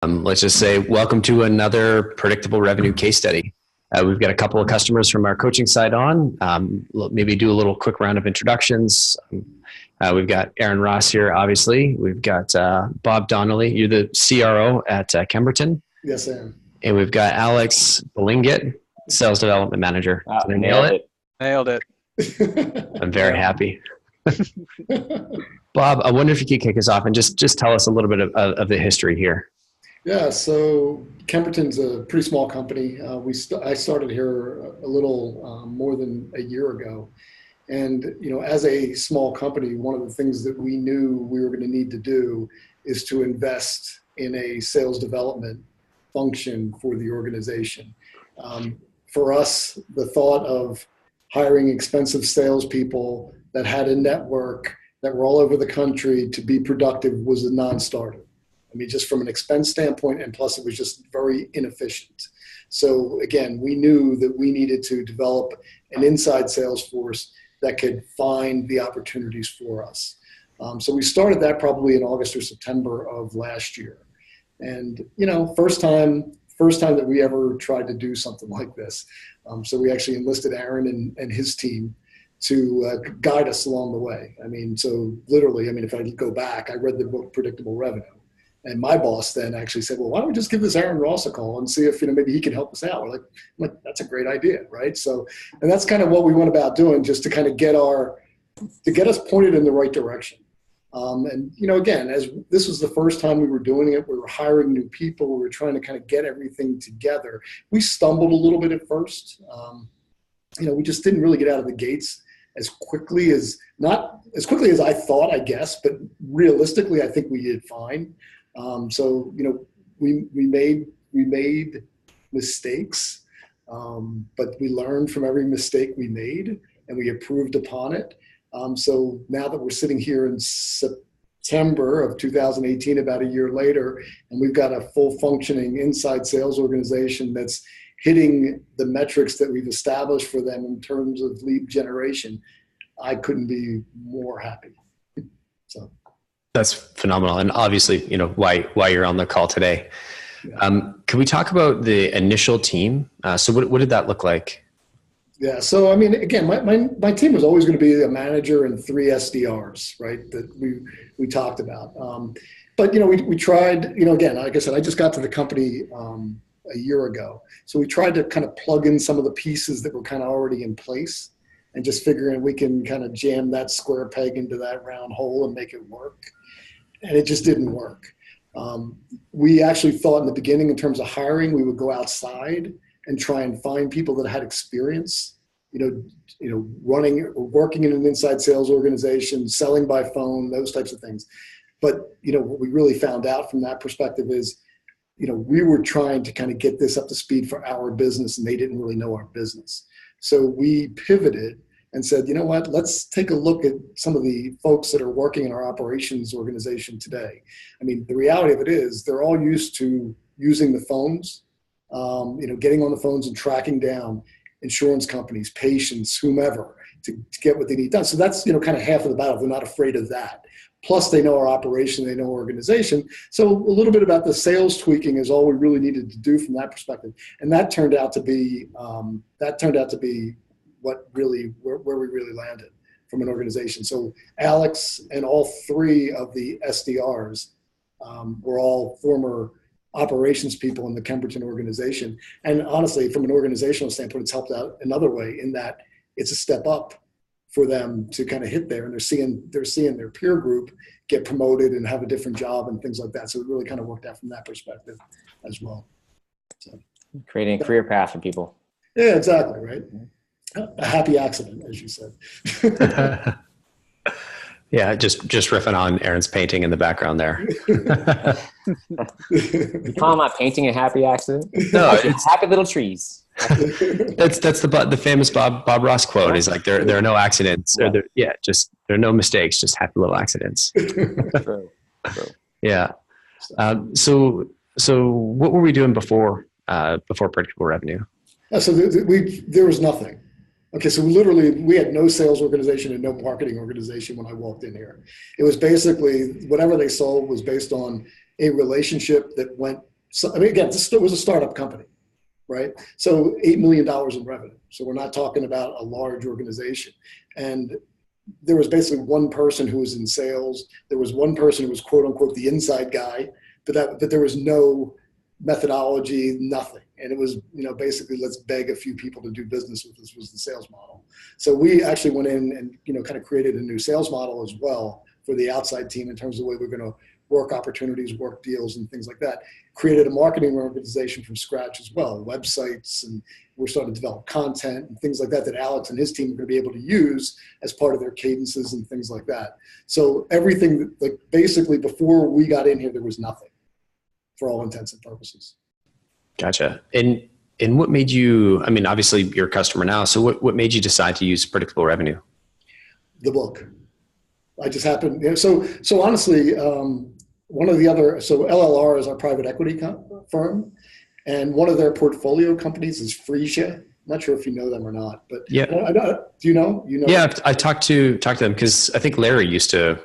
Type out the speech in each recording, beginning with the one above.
Let's just say, welcome to another predictable revenue case study. We've got a couple of customers from our coaching side on. Maybe do a little quick round of introductions. We've got Aaron Ross here, obviously. We've got Bob Donnelly. You're the CRO at Kemberton. Yes, I am. And we've got Alex Belingit, Sales Development Manager. Did I nail it? Nailed it. I'm very happy. Bob, I wonder if you could kick us off and just tell us a little bit of the history here. Yeah, so Kemberton's a pretty small company. I started here a little more than a year ago. And, as a small company, one of the things that we knew we were going to need to do is to invest in a sales development function for the organization. For us, the thought of hiring expensive salespeople that had a network that were all over the country to be productive was a non-starter. I mean, just from an expense standpoint, and plus it was just very inefficient. So again, we knew that we needed to develop an inside sales force that could find the opportunities for us. So we started that probably in August or September of last year. And, first time that we ever tried to do something like this. So we actually enlisted Aaron and his team to guide us along the way. I mean, so literally, if I go back, I read the book Predictable Revenue. And my boss then actually said, well, why don't we just give this Aaron Ross a call and see if, maybe he can help us out. We're like, that's a great idea, right? So, and that's kind of what we went about doing, just to kind of get us pointed in the right direction. And, again, as this was the first time we were doing it, we were hiring new people. We were trying to kind of get everything together. We stumbled a little bit at first. We just didn't really get out of the gates not as quickly as I thought, I guess, but realistically, I think we did fine. So, we made mistakes, but we learned from every mistake we made and we improved upon it. So now that we're sitting here in September of 2018, about a year later, and we've got a full functioning inside sales organization that's hitting the metrics that we've established for them in terms of lead generation, I couldn't be more happy. So. That's phenomenal. And obviously, why you're on the call today. Yeah. Can we talk about the initial team? So what did that look like? Yeah. So, again, my team was always going to be a manager and 3 SDRs, right? That we talked about. But, we tried, again, like I said, I just got to the company a year ago. So we tried to kind of plug in some of the pieces that were kind of already in place and just figuring we can kind of jam that square peg into that round hole and make it work. And it just didn't work. We actually thought in the beginning, in terms of hiring, we would go outside and try and find people that had experience, running or working in an inside sales organization, selling by phone, those types of things. But, what we really found out from that perspective is, we were trying to kind of get this up to speed for our business, and they didn't really know our business. So we pivoted and said, you know what, let's take a look at some of the folks that are working in our operations organization today. The reality of it is they're all used to using the phones, getting on the phones and tracking down insurance companies, patients, whomever, to get what they need done. So that's, kind of half of the battle. They're not afraid of that. Plus they know our operation, they know our organization. So a little bit about the sales tweaking is all we really needed to do from that perspective. And that turned out to be where we really landed from an organization. So Alex and all 3 of the SDRs were all former operations people in the Kemberton organization. And honestly, from an organizational standpoint, it's helped out another way in that it's a step up for them to kind of hit there, and they're seeing their peer group get promoted and have a different job and things like that. So it really kind of worked out from that perspective as well. So, creating a career path for people. Yeah, exactly. Right. A happy accident, as you said. Yeah, just riffing on Aaron's painting in the background there. You call my painting a happy accident? No, it's happy little trees. That's the famous Bob Ross quote. Is like there are no accidents. Yeah. There are no mistakes, just happy little accidents. True. Yeah. So what were we doing before predictable revenue? So there was nothing. Okay, so we had no sales organization and no marketing organization when I walked in here. It was basically whatever they sold was based on a relationship that went So, I mean, again, this was a startup company, right? So $8 million in revenue. So we're not talking about a large organization. And there was basically one person who was in sales. There was one person who was quote unquote the inside guy, but there was no methodology, nothing. And it was, basically let's beg a few people to do business with us was the sales model. So we actually went in and, kind of created a new sales model as well for the outside team in terms of the way we're going to work opportunities, work deals, and things like that. Created a marketing organization from scratch as well, websites, and we're starting to develop content and things like that Alex and his team are going to be able to use as part of their cadences and things like that. So everything, like basically before we got in here, there was nothing for all intents and purposes. Gotcha. And what made you, I mean, obviously you're a customer now, so what made you decide to use predictable revenue? The book. I just happened, so honestly, one of the other, so LLR is our private equity firm, and one of their portfolio companies is Frisia. I'm not sure if you know them or not, but yeah, do you know? Yeah, I talked to them because I think Larry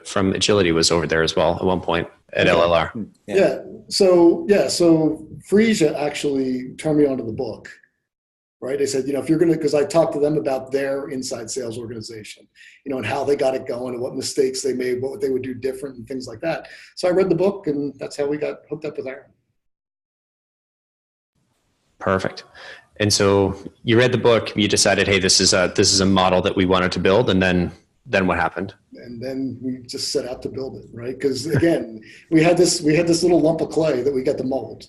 from Agility was over there as well at one point at LLR. Yeah. So Frisia actually turned me onto the book. Right. They said, if you're going to, because I talked to them about their inside sales organization, and how they got it going and what mistakes they made, what they would do different and things like that. So I read the book and that's how we got hooked up with Aaron. Perfect. And so you read the book, you decided, hey, this is a model that we wanted to build. And then what happened? And then we just set out to build it. Right. Because again, we had this little lump of clay that we got to mold.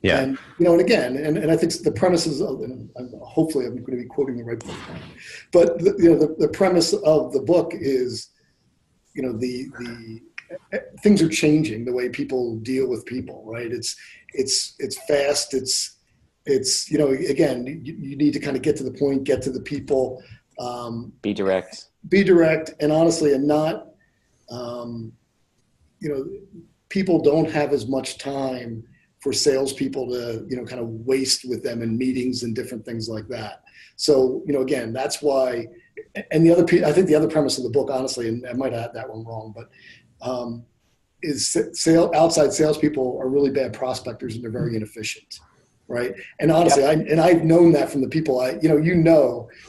Yeah. And, and again, and I think the premises of, and hopefully I'm going to be quoting the right book, but the premise of the book is, the things are changing the way people deal with people, right? It's fast. It's, again, you need to kind of get to the point, get to the people, be direct, and honestly, and not, people don't have as much time for salespeople to, kind of waste with them in meetings and different things like that. So, again, that's why, and I think the other premise of the book, honestly, and I might have had that one wrong, but is outside salespeople are really bad prospectors and they're very inefficient, right? And honestly, I've known that from the people that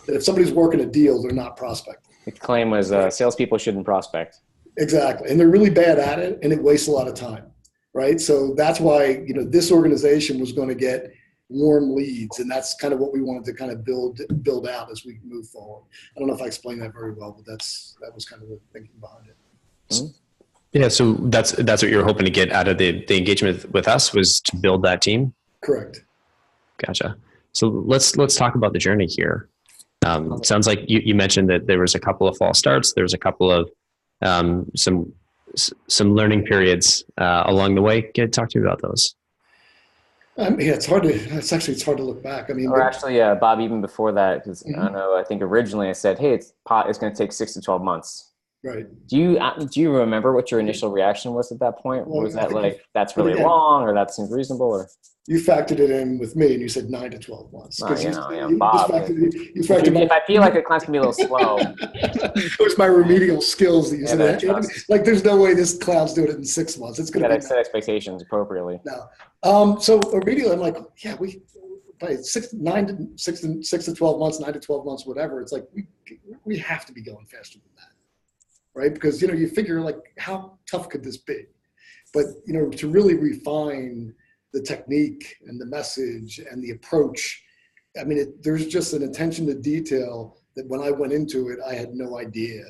if somebody's working a deal, they're not prospecting. The claim was salespeople shouldn't prospect. Exactly, and they're really bad at it, and it wastes a lot of time. Right. So that's why, this organization was going to get warm leads. And that's kind of what we wanted to kind of build out as we move forward. I don't know if I explained that very well, but that was kind of the thinking behind it. Mm-hmm. Yeah. So that's what you're hoping to get out of the engagement with us, was to build that team. Correct. Gotcha. So let's talk about the journey here. Sounds like you mentioned that there was a couple of false starts. There was a couple of some learning periods along the way. Talk to me about those. It's hard to look back. I mean, Bob, even before that, because I think originally I said, hey, it's going to take 6 to 12 months. Right. Do you remember what your initial reaction was at that point? Well, was that that's really long, or that seems reasonable, or? You factored it in with me, and you said 9 to 12 months. Bob. If I feel like a class can be a little slow. It was my remedial skills that you said. Like, there's no way this cloud's doing it in 6 months. It's going to set expectations appropriately. No. So remedial, I'm like, yeah, by 6 to 12 months, 9 to 12 months, whatever. It's like we have to be going faster than that, right? Because you figure, like, how tough could this be? But to really refine the technique and the message and the approach, I mean, there's just an attention to detail that when I went into it, I had no idea.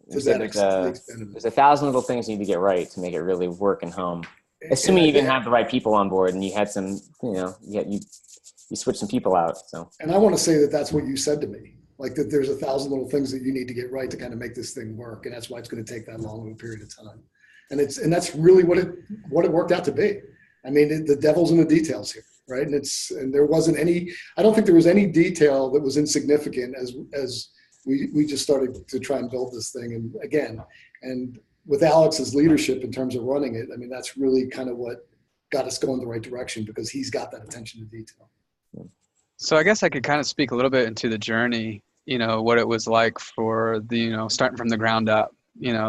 There's 1,000 little things you need to get right to make it really work and hum. Assuming you even have the right people on board and you had some, you switched some people out. So. And I want to say that that's what you said to me, like that there's 1,000 little things that you need to get right to kind of make this thing work. And that's why it's going to take that long of a period of time. And that's really what it worked out to be. I mean, the devil's in the details here, right? And there wasn't any. I don't think there was any detail that was insignificant as we just started to try and build this thing. And with Alex's leadership in terms of running it, I mean, that's really kind of what got us going the right direction, because he's got that attention to detail. So I guess I could kind of speak a little bit into the journey. What it was like for the starting from the ground up.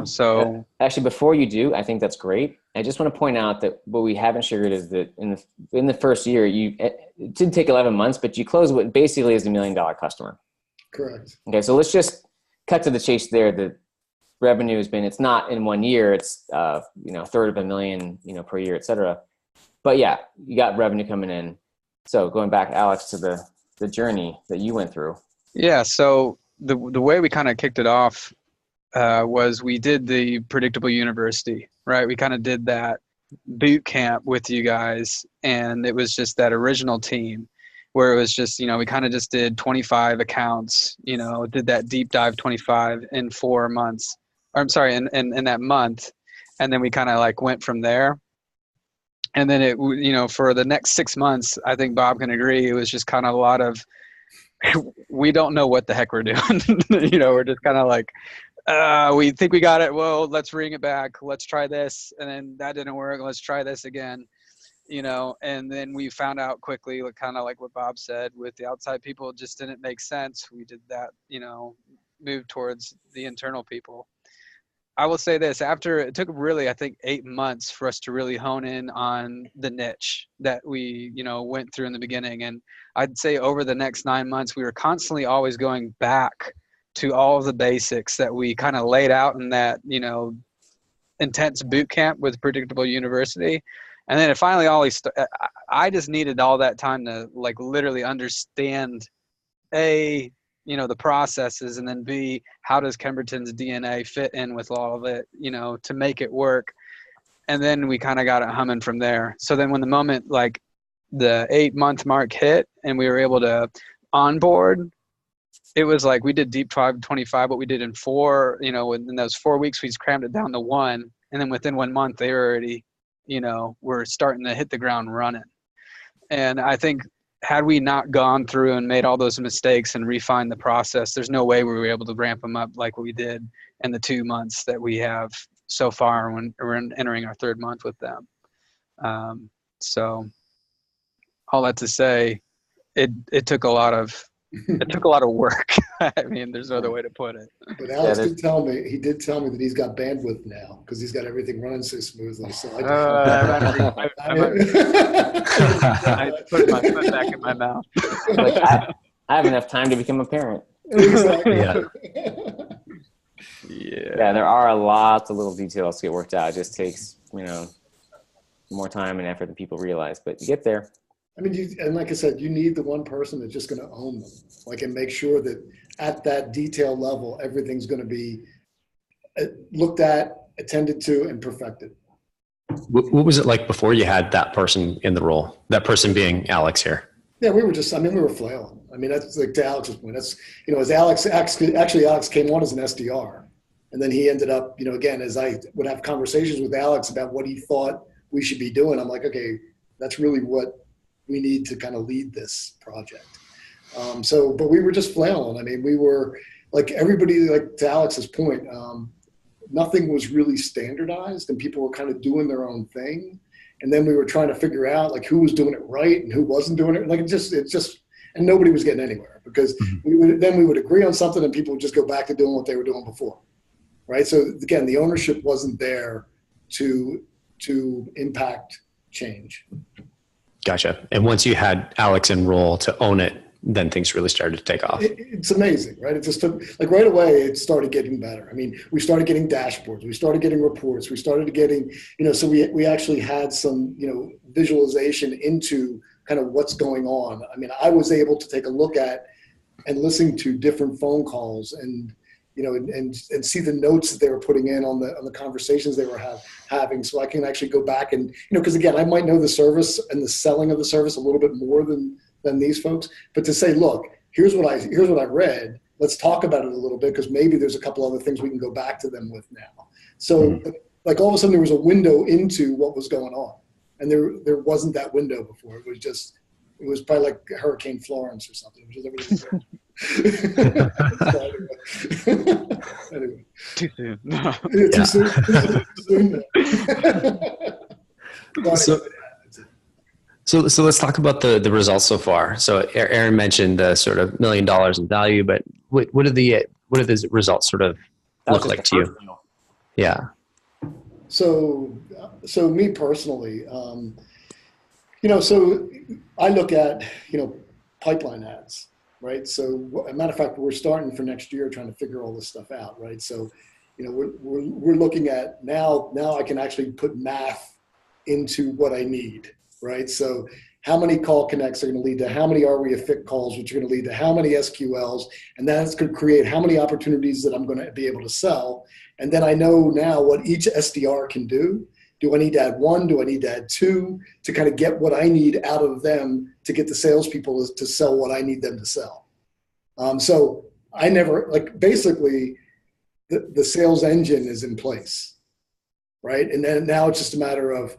So actually, before you do, I think that's great. I just want to point out that what we haven't shared is that in the first year, it did take 11 months, but you closed what basically is $1 million customer. Correct. Okay, so let's just cut to the chase there. The revenue has been, it's not in 1 year, it's a third of $1 million, per year, et cetera. But yeah, you got revenue coming in. So going back, Alex, to the journey that you went through. Yeah, so the way we kind of kicked it off was we did the Predictable University, right? We kind of did that boot camp with you guys, and it was just that original team where it was just, we kind of just did 25 accounts, did that deep dive 25 in 4 months. Or, I'm sorry, in that month. And then we kind of like went from there. And then it, for the next 6 months, I think Bob can agree, it was just kind of a lot of, we don't know what the heck we're doing. We're just kind of like, we think we got it. Well, let's bring it back. Let's try this. And then that didn't work. Let's try this again, and then we found out quickly, kind of like what Bob said, with the outside people, it just didn't make sense. We did that, move towards the internal people. I will say this, it took really, I think, 8 months for us to really hone in on the niche that we, went through in the beginning. And I'd say over the next 9 months, we were constantly always going back to all of the basics that we kind of laid out in that, intense boot camp with Predictable University. And then it finally I just needed all that time to like literally understand the processes, and then B, how does Kemberton's DNA fit in with all of it, to make it work. And then we kind of got it humming from there. So then when the moment, like the 8-month mark hit and we were able to onboard, it was like we did deep dive 25, what we did in 4, in those 4 weeks, we crammed it down to 1. And then within 1 month, they already, were starting to hit the ground running. And I think had we not gone through and made all those mistakes and refined the process, there's no way we were able to ramp them up like we did in the 2 months that we have so far when we're entering our 3rd month with them. So all that to say, it took a lot of work. I mean, there's no other way to put it. But Alex did tell me that he's got bandwidth now because he's got everything running so smoothly. So I put my foot back in my mouth. Like, I have enough time to become a parent. Exactly. Yeah, there are lots of little details to get worked out. It just takes, more time and effort than people realize, but you get there. I mean, and like I said, you need the one person that's just going to own them, and make sure that at that detail level, everything's going to be looked at, attended to, and perfected. What was it like before you had that person in the role? That person being Alex here. Yeah, we were flailing. I mean, that's like to Alex's point. That's, as Alex came on as an SDR, and then he ended up, again, as I would have conversations with Alex about what he thought we should be doing, I'm like, okay, that's really what we need to kind of lead this project. But we were just flailing. I mean, we were like everybody, like to Alex's point, nothing was really standardized and people were kind of doing their own thing. And then we were trying to figure out like who was doing it right and who wasn't doing it. Like it just, and nobody was getting anywhere because we would agree on something and people would just go back to doing what they were doing before. Right. So again, the ownership wasn't there to impact change. Gotcha. And once you had Alex in role to own it, then things really started to take off. It's amazing, right? It just took, like right away, it started getting better. I mean, we started getting dashboards, we started getting reports, we started getting, so we actually had some, visualization into kind of what's going on. I mean, I was able to take a look at and listen to different phone calls and, and see the notes that they were putting in on the conversations they were having. So I can actually go back and, because again, I might know the service and the selling of the service a little bit more than these folks, but to say, look, here's what I read. Let's talk about it a little bit because maybe there's a couple other things we can go back to them with now. So like all of a sudden there was a window into what was going on, and there wasn't that window before. It was probably like Hurricane Florence or something. It was just anyway. Too soon. Too soon. So let's talk about the results so far. So Aaron mentioned the sort of $1 million in value, but what do the results sort of look like to you? Deal. Yeah. So me personally, so I look at, pipeline ads, right? So a matter of fact, we're starting for next year trying to figure all this stuff out, right? So, we're looking at now I can actually put math into what I need, right? So how many call connects are going to lead to how many REA fit calls, which are going to lead to how many SQLs, and that's going to create how many opportunities that I'm going to be able to sell. And then I know now what each SDR can do. Do I need to add one? Do I need to add two to kind of get what I need out of them to get the salespeople to sell what I need them to sell? So I never, basically the sales engine is in place, right? And then now it's just a matter of,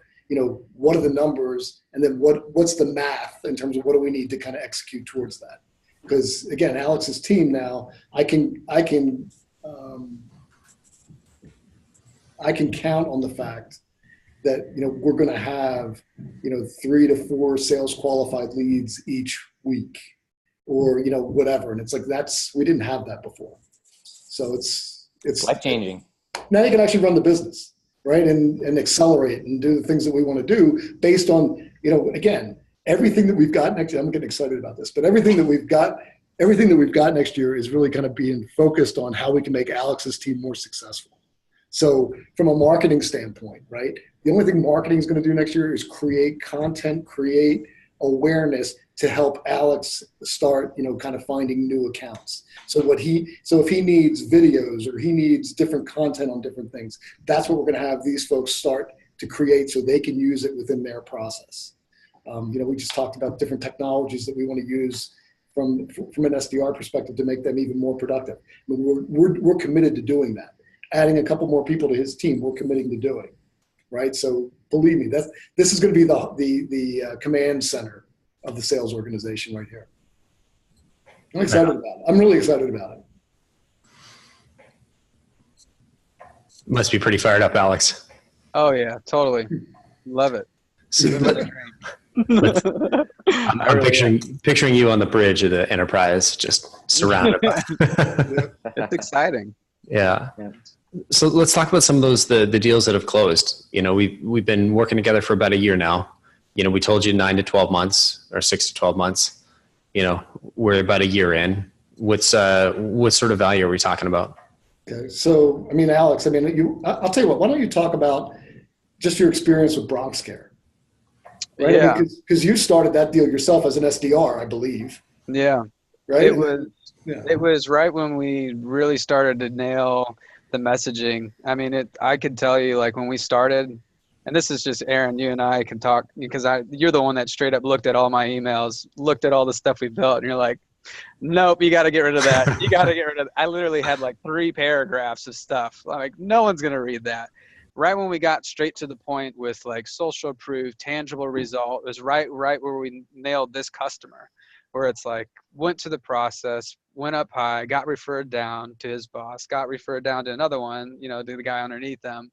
what are the numbers, and then what's the math in terms of what do we need to kind of execute towards that? Because again, Alex's team now, I can count on the fact that we're going to have 3 to 4 sales qualified leads each week, or whatever, and it's like we didn't have that before, so it's life changing. Now you can actually run the business, right, and accelerate and do the things that we want to do based on again, everything that we've got next year. I'm getting excited about this, but everything that we've got next year is really kind of being focused on how we can make Alex's team more successful. So from a marketing standpoint, right, the only thing marketing is going to do next year is create content, create awareness to help Alex start, kind of finding new accounts. So if he needs videos or he needs different content on different things, that's what we're going to have these folks start to create so they can use it within their process. We just talked about different technologies that we want to use from an SDR perspective to make them even more productive. I mean, we're committed to doing that. Adding a couple more people to his team, we're committing to doing, right? So believe me, this is going to be the command center of the sales organization right here. I'm excited about it. I'm really excited about it. Must be pretty fired up, Alex. Oh yeah, totally. Love it. So, I'm picturing you on the bridge of the Enterprise, just surrounded by. It's exciting. Yeah. So let's talk about some of those the deals that have closed. We've been working together for about a year now. We told you 9 to 12 months or 6 to 12 months. We're about a year in. What sort of value are we talking about? Okay. So, Alex, I'll tell you what, why don't you talk about just your experience with Bronx Care? Right? Yeah. Because you started that deal yourself as an SDR, I believe. Yeah. Right. It was right when we really started to nail the messaging. I could tell you, like, when we started, and this is just Aaron, you and I can talk because you're the one that straight up looked at all my emails, looked at all the stuff we built, and you're like, nope, you got to get rid of that. You got to get rid of that. I literally had like 3 paragraphs of stuff. Like, no one's going to read that. Right when we got straight to the point with like social proof, tangible result, it was right where we nailed this customer, where it's like, went to the process, went up high, got referred down to his boss, got referred down to another one, to the guy underneath them.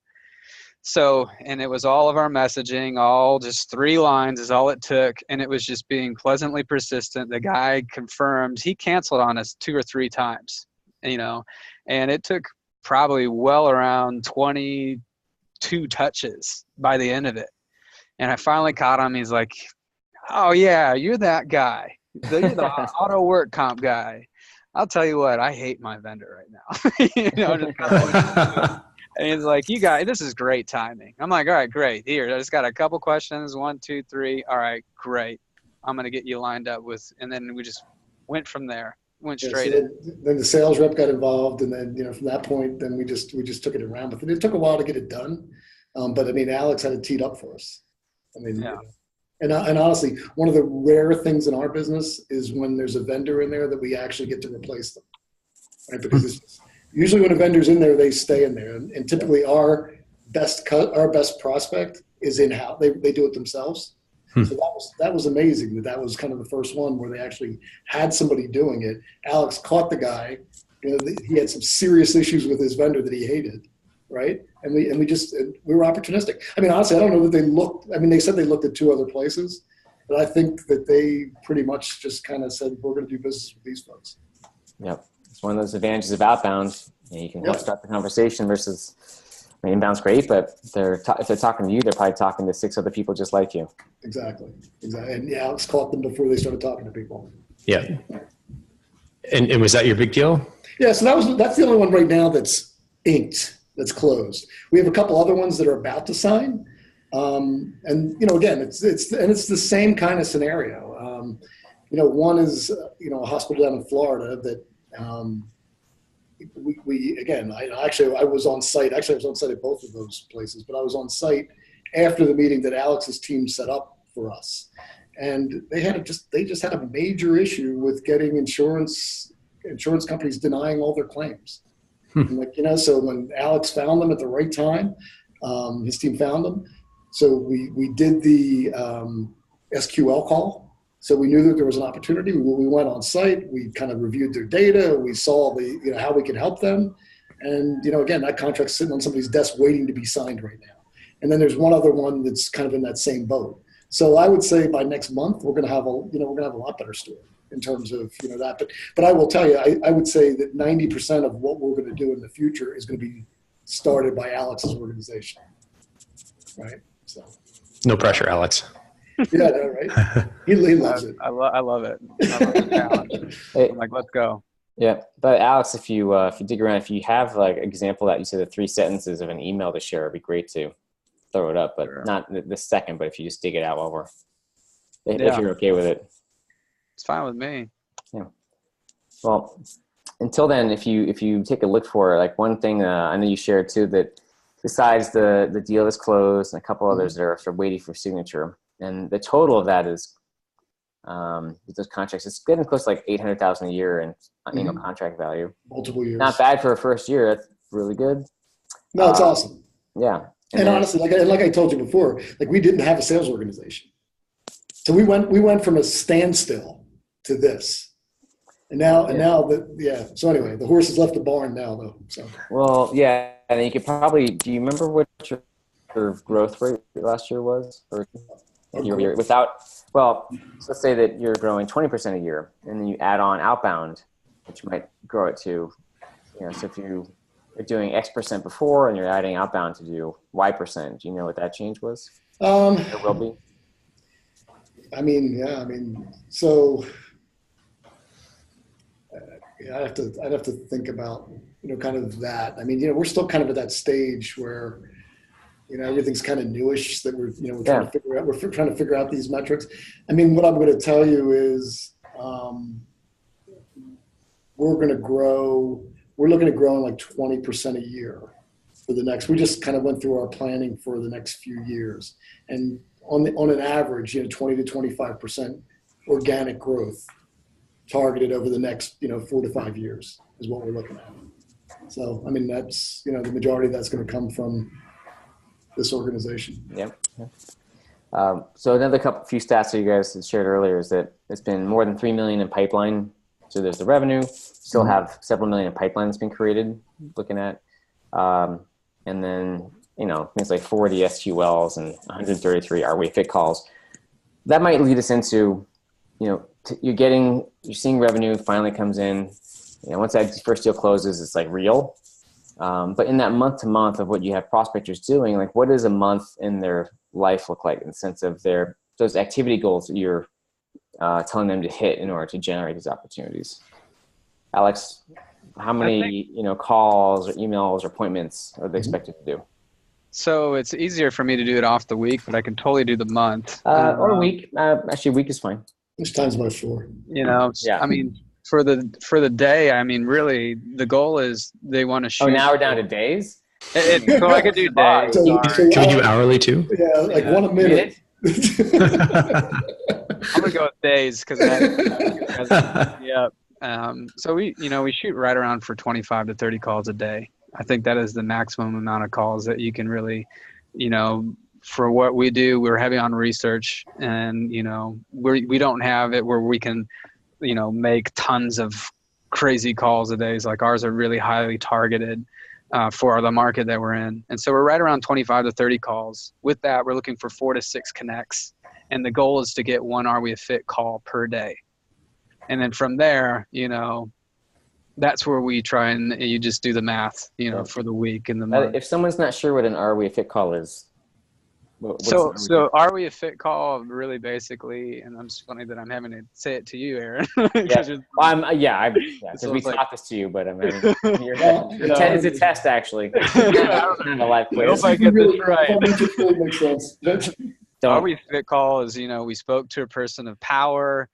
So, and it was all of our messaging, all just 3 lines is all it took. And it was just being pleasantly persistent. The guy confirmed, he canceled on us 2 or 3 times, and it took probably well around 22 touches by the end of it. And I finally caught him. He's like, oh yeah, you're that guy. You're the auto work comp guy. I'll tell you what, I hate my vendor right now. And he's like, you guys, this is great timing. I'm like, all right, great. Here, I just got a couple questions. 1, 2, 3. All right, great. I'm going to get you lined up with, and then we just went from there. Went straight in. Then the sales rep got involved, and then, from that point, then we just took it around with it. It took a while to get it done. But Alex had it teed up for us. Yeah. And honestly, one of the rare things in our business is when there's a vendor in there that we actually get to replace them, right? Because it's usually when a vendor's in there, they stay in there, and typically our best prospect is in-house. They do it themselves. So that was amazing. That was kind of the first one where they actually had somebody doing it. Alex caught the guy. He had some serious issues with his vendor that he hated, right? And we were opportunistic. Honestly, I don't know that they looked. They said they looked at 2 other places, but I think that they pretty much just kind of said, we're going to do business with these folks. Yep. It's one of those advantages of outbound. You can help start the conversation versus I mean, inbound's great, but if they're talking to you, they're probably talking to 6 other people just like you. Exactly. And Alex caught them before they started talking to people. Yeah. And was that your big deal? Yeah. So that's the only one right now that's inked, that's closed. We have a couple other ones that are about to sign. And again, it's the same kind of scenario. One is, a hospital down in Florida that, I was on site. Actually, I was on site at both of those places, but I was on site after the meeting that Alex's team set up for us. And they just had a major issue with getting insurance companies denying all their claims. And so when Alex found them at the right time, his team found them. So we did the SQL call. So we knew that there was an opportunity. We went on site. We kind of reviewed their data. We saw how we could help them. And, again, that contract's sitting on somebody's desk waiting to be signed right now. And then there's one other one that's kind of in that same boat. So I would say by next month, we're going to have a lot better story in terms of, that. But I will tell you, I would say that 90% of what we're going to do in the future is going to be started by Alex's organization. Right. So. No pressure, Alex. Yeah, right. He loves it. I love it. I love the challenge. I'm like, let's go. Yeah, but Alex, if you dig around, if you have like an example that you said the 3 sentences of an email to share, it'd be great to throw it up. But not the second. But if you just dig it out while if you're okay with it, it's fine with me. Yeah. Well, until then, if you take a look for like one thing, I know you shared too that besides the deal that's closed and a couple others that are sort of waiting for signature. And the total of that is, with those contracts, it's getting close to like $800,000 a year in contract value. Multiple years. Not bad for a first year. That's really good. No, it's awesome. Yeah. And honestly, like I told you before, like we didn't have a sales organization, so we went from a standstill to this, and now So anyway, the horse has left the barn now, though. So. Well, yeah, and you could probably. Do you remember what your growth rate last year was, or year without? Well, so let's say that you're growing 20% a year, and then you add on outbound, which might grow it to, so if you're doing X% before and you're adding outbound to do Y%, do you know what that change was? It will be. So I'd have to think about, kind of that. We're still kind of at that stage where, everything's kind of newish that we're trying to figure out. We're trying to figure out these metrics. What I'm going to tell you is, we're going to grow. We're looking at growing like 20% a year for the next. We just kind of went through our planning for the next few years, and on an average, 20 to 25% organic growth targeted over the next 4 to 5 years is what we're looking at. So that's the majority of that's going to come from this organization. Yep. So another few stats that you guys had shared earlier is that it's been more than $3 million in pipeline. So there's the revenue. Still have several million in pipeline that's been created. Looking at, and then things like 40 SQLs and 133 Are-We Fit calls. That might lead us into, you're seeing revenue finally comes in. Once that first deal closes, it's like real. But in that month to month of what you have prospectors doing, like what does a month in their life look like in the sense of those activity goals that you're telling them to hit in order to generate these opportunities? Alex, how many calls or emails or appointments are they expected to do? So it's easier for me to do it off the week, but I can totally do the month. Or a week. Actually, a week is fine. Which times by 4? Yeah. For the day, really, the goal is they want to shoot. Oh, now we're down to days? So I could do days. Can we do hourly too? Yeah, like 1 a minute. I'm gonna go with days because yeah. So we shoot right around for 25 to 30 calls a day. I think that is the maximum amount of calls that you can really, for what we do, we're heavy on research, and we don't have it where we can, make tons of crazy calls a day. Like ours are really highly targeted for the market that we're in, and so we're right around 25 to 30 calls. With that, we're looking for 4 to 6 connects, and the goal is to get 1 Are We a Fit call per day. And then from there, that's where we try and you just do the math, for the week and the month. If someone's not sure what an Are We a Fit call is, what's so Are We a Fit call really basically, and I'm just funny that I'm having to say it to you, Aaron. Because we taught this to you, but I'm having it's a test actually. Kind of a live quiz. I get this right. It really makes sense. Are We Fit call is, we spoke to a person of power.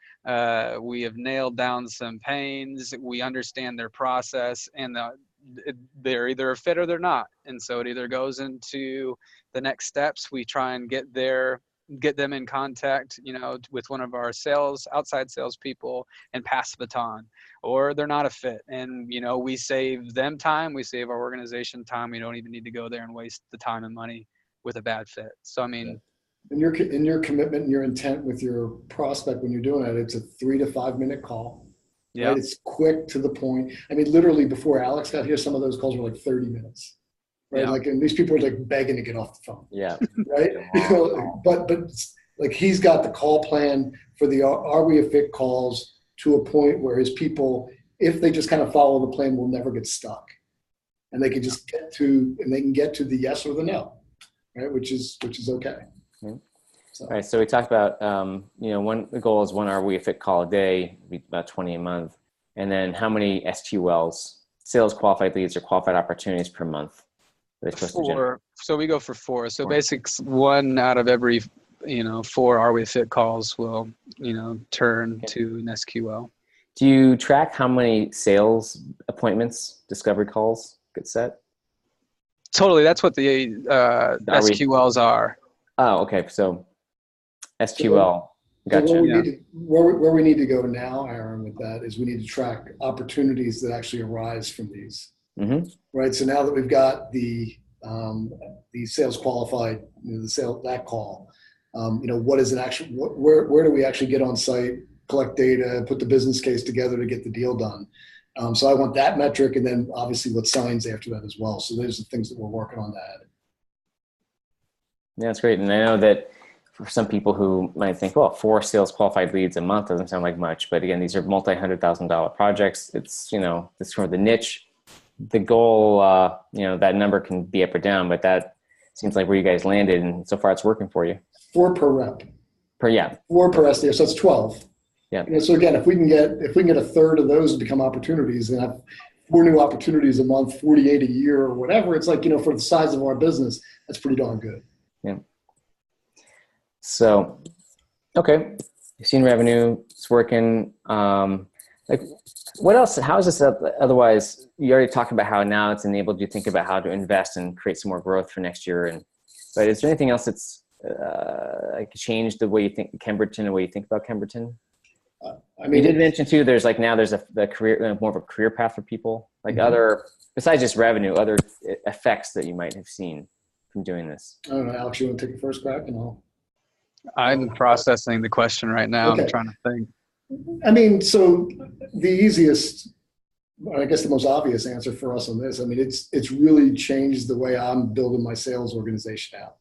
We have nailed down some pains. We understand their process, and they're either a fit or they're not. And so it either goes into the next steps. We try and get them in contact, with one of our outside sales people and pass the baton, or they're not a fit. And, we save them time. We save our organization time. We don't even need to go there and waste the time and money with a bad fit. So, in your commitment and your intent with your prospect when you're doing it, it's a 3 to 5 minute call. Yeah, right? It's quick to the point. Literally before Alex got here, some of those calls were like 30 minutes, right? Yeah. And these people are like begging to get off the phone. Yeah. Right. But he's got the call plan for the Are We a Fit calls to a point where his people, if they just kind of follow the plan, will never get stuck, and they can just get to the yes or the no, right? Which is okay. Mm-hmm. All right. So we talked about, the goal is 1 Are We a Fit call a day, about 20 a month. And then how many SQLs, sales qualified leads or qualified opportunities per month? 4. So we go for 4. So basics, 1 out of every, 4 Are We a Fit calls will, turn to an SQL. Do you track how many sales appointments, discovery calls get set? Totally. That's what the SQLs are. Oh, okay. So SQL. Gotcha. So where we need to go now, Aaron, with that is we need to track opportunities that actually arise from these. Mm-hmm. Right. So now that we've got the sales qualified, that call, what is an action? Where do we actually get on site, collect data, put the business case together to get the deal done? So I want that metric, and then obviously what signs after that as well. So those are the things that we're working on to add. Yeah, that's great. And I know that for some people who might think, well, 4 sales qualified leads a month doesn't sound like much. But again, these are multi-$100,000 projects. It's, it's sort of the niche. The goal, that number can be up or down, but that seems like where you guys landed. And so far it's working for you. 4 per rep. 4 per SDR. So it's 12. Yeah. So again, if we can get a third of those to become opportunities and have 4 new opportunities a month, 48 a year or whatever, it's like, for the size of our business, that's pretty darn good. Yeah. So, okay, you've seen revenue, it's working. What else? How is this otherwise? You already talked about how now it's enabled you to think about how to invest and create some more growth for next year. But is there anything else that's changed the way you think Kemberton, the way you think about Kemberton? You did mention too. There's the career, more of a career path for people, like other besides just revenue, other effects that you might have seen from doing this. I don't know, Alex. You want to take the first crack, and I'm processing the question right now. Okay. I'm trying to think. So the easiest, I guess the most obvious answer for us on this, it's really changed the way I'm building my sales organization out.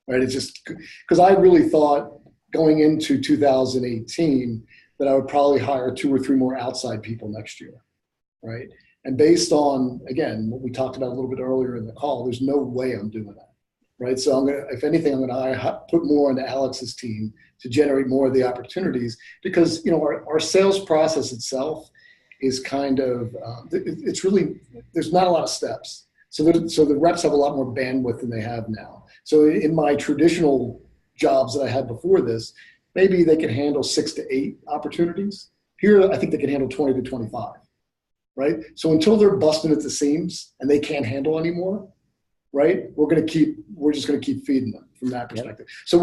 Right? It's just because I really thought going into 2018 that I would probably hire 2 or 3 more outside people next year. Right? And based on, again, what we talked about a little bit earlier in the call, there's no way I'm doing that. Right. So if anything, I'm going to put more into Alex's team to generate more of the opportunities, because, our sales process itself is kind of, it's really, there's not a lot of steps. So the reps have a lot more bandwidth than they have now. So in my traditional jobs that I had before this, maybe they can handle 6 to 8 opportunities. Here, I think they can handle 20 to 25. Right. So until they're busting at the seams and they can't handle anymore, right, we're just going to keep feeding them from that perspective. Yep. So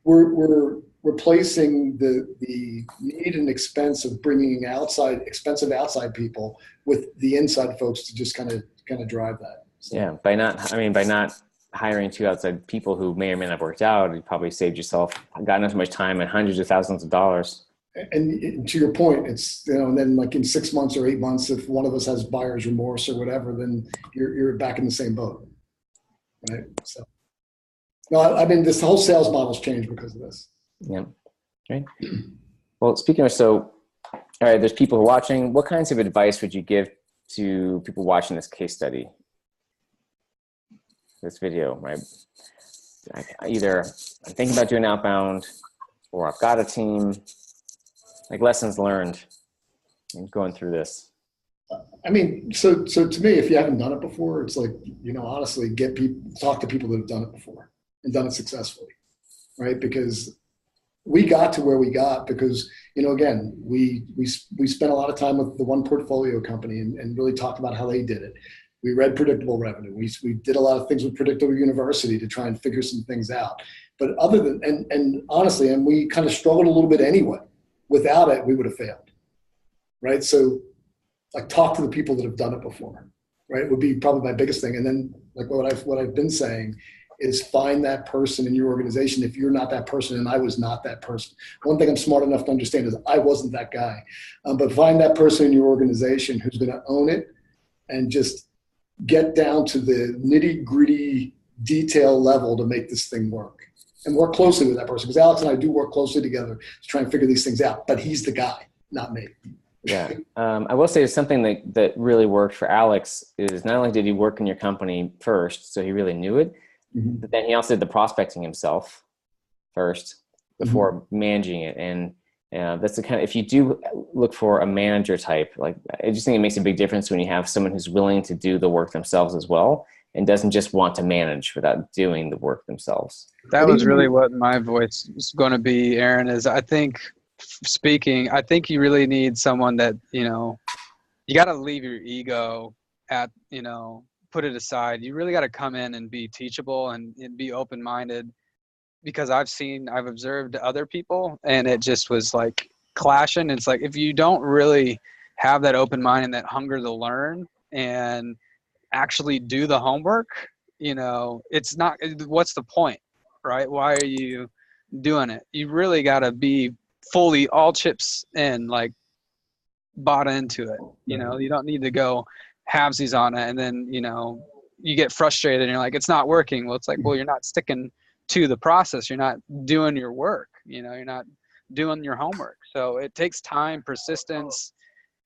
we're replacing the need and expense of bringing expensive outside people with the inside folks to just kind of drive that. So. Yeah, by not hiring 2 outside people who may or may not have worked out, you probably saved yourself God knows how much time and hundreds of thousands of dollars. And to your point, it's, and then like in 6 months or 8 months, if one of us has buyer's remorse or whatever, then you're back in the same boat, right? So, no, this whole sales model's changed because of this. Yeah, right. Well, speaking of, so All right, there's people watching. What kinds of advice would you give to people watching this case study, this video, right? Either I'm thinking about doing outbound, or I've got a team, like lessons learned in going through this. I mean, so to me, if you haven't done it before, it's like, honestly, talk to people that have done it before and done it successfully, right? Because we got to where we got because, again, we spent a lot of time with the one portfolio company and really talked about how they did it. We read Predictable Revenue. We did a lot of things with Predictable University to try and figure some things out. But other than, and honestly, and we kind of struggled a little bit anyway. Without it, we would have failed, right? So like talk to the people that have done it before, right? Would be probably my biggest thing. And then like what I've been saying is find that person in your organization if you're not that person, and I was not that person. One thing I'm smart enough to understand is I wasn't that guy. But find that person in your organization who's going to own it and just get down to the nitty-gritty detail level to make this thing work. And work closely with that person, because Alex and I do work closely together to try and figure these things out. But he's the guy, not me. Yeah. I will say something that really worked for Alex is not only did he work in your company first, so he really knew it, but then he also did the prospecting himself first before managing it. And that's the kind of, if you do look for a manager type, like I just think it makes a big difference when you have someone who's willing to do the work themselves as well and doesn't just want to manage without doing the work themselves. That was really what my voice is going to be, Aaron, is I think you really need someone that, you got to leave your ego at, put it aside. You really got to come in and be teachable and be open-minded, because I've observed other people and it just was like clashing. It's like, if you don't really have that open mind and that hunger to learn and actually do the homework, it's not, what's the point, right? Why are you doing it? You really got to be fully all chips in, like bought into it. You don't need to go halvesies on it. And then, you get frustrated and you're like, it's not working. Well, it's like, well, you're not sticking to the process. You're not doing your work. You're not doing your homework. So it takes time, persistence,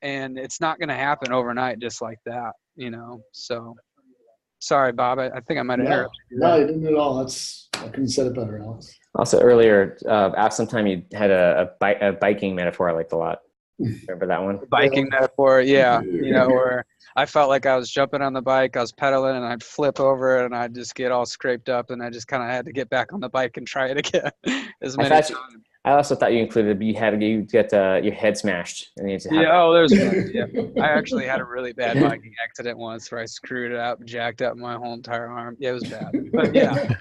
and it's not going to happen overnight just like that, So sorry, Bob, I think I might have interrupted you. No, you didn't at all. I couldn't have said it better, Alex. Also earlier, sometime you had a biking metaphor I liked a lot. Remember that one? Biking metaphor, yeah. Where I felt like I was jumping on the bike, I was pedaling, and I'd flip over it, and I'd just get all scraped up, and I just kind of had to get back on the bike and try it again as many times. I also thought you included you get your head smashed. And you had to there's one. Yeah. I actually had a really bad biking accident once where I screwed it up, jacked up my whole entire arm. Yeah, it was bad. But yeah,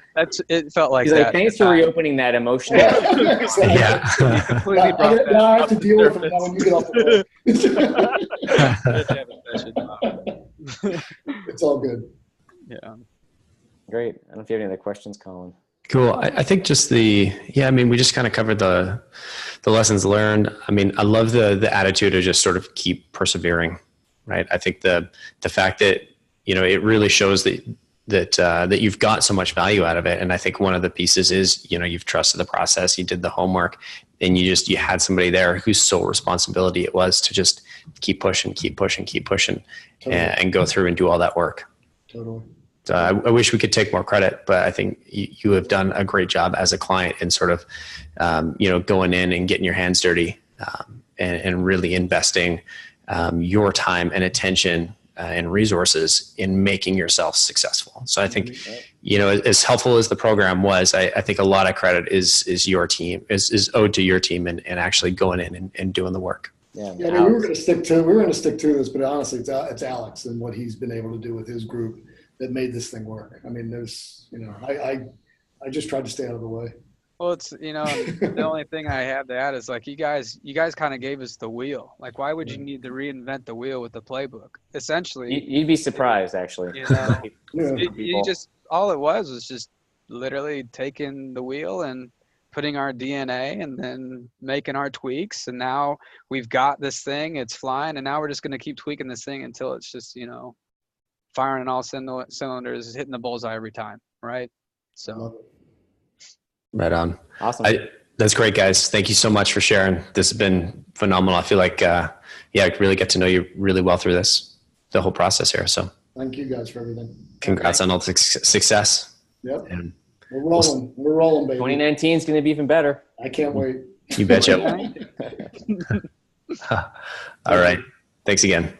it felt like He's that. Like, thanks for reopening that emotional. Yeah. Now I have to deal with it now when you get off the bike. It's all good. Yeah. Great. I don't know if you have any other questions, Colin. Cool. I think just we just kind of covered the lessons learned. I mean, I love the attitude to just sort of keep persevering, right? I think the fact that, it really shows that you've got so much value out of it. And I think one of the pieces is, you've trusted the process, you did the homework, and you had somebody there whose sole responsibility it was to just keep pushing, totally. and go through and do all that work. Totally. So I wish we could take more credit, but I think you have done a great job as a client in sort of, going in and getting your hands dirty and really investing your time and attention and resources in making yourself successful. So I think, as helpful as the program was, I think a lot of credit is your team, is owed to your team and actually going in and doing the work. Yeah, I mean, we were going to stick to this, but honestly, it's Alex and what he's been able to do with his group that made this thing work. I mean, there's, I just tried to stay out of the way. Well, it's, the only thing I have to add is like, you guys kind of gave us the wheel. Like, why would you need to reinvent the wheel with the playbook? Essentially, you'd be surprised, actually. You just, all it was just literally taking the wheel and putting our DNA and then making our tweaks. And now we've got this thing, it's flying. And now we're just going to keep tweaking this thing until it's just, firing on all cylinders, hitting the bullseye every time. Right. So. Right on. Awesome. That's great, guys. Thank you so much for sharing. This has been phenomenal. I feel like, I really get to know you really well through the whole process here. So Thank you guys for everything. congrats on all the success. Yep. And We're rolling. We're rolling, baby. 2019 is going to be even better. I can't wait. you betcha. All right. Thanks again.